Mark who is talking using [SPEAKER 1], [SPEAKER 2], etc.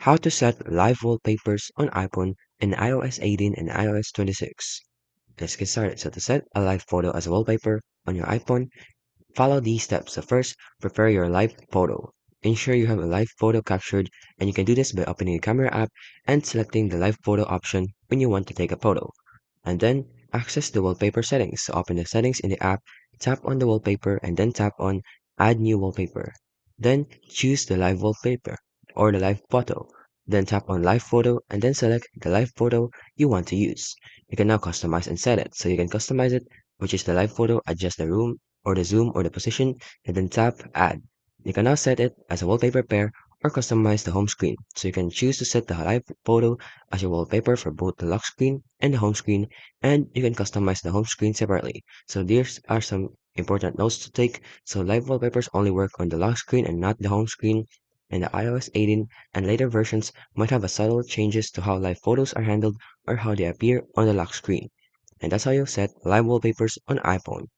[SPEAKER 1] How to set live wallpapers on iPhone in iOS 18 and iOS 26. Let's get started. So to set a live photo as a wallpaper on your iPhone, follow these steps. So first, prepare your live photo. Ensure you have a live photo captured, and you can do this by opening the camera app and selecting the live photo option when you want to take a photo. And then access the wallpaper settings. So open the settings in the app, tap on the wallpaper, and then tap on Add New Wallpaper. Then choose the live wallpaper or the live photo. Then tap on Live Photo and then select the live photo you want to use. You can now customize and set it. So you can customize it, which is the live photo, adjust the room or the zoom or the position, and then tap Add. You can now set it as a wallpaper pair or customize the home screen. So you can choose to set the live photo as your wallpaper for both the lock screen and the home screen, and you can customize the home screen separately. So these are some important notes to take. So live wallpapers only work on the lock screen and not the home screen, and the iOS 18 and later versions might have a subtle changes to how live photos are handled or how they appear on the lock screen. And that's how you set live wallpapers on iPhone.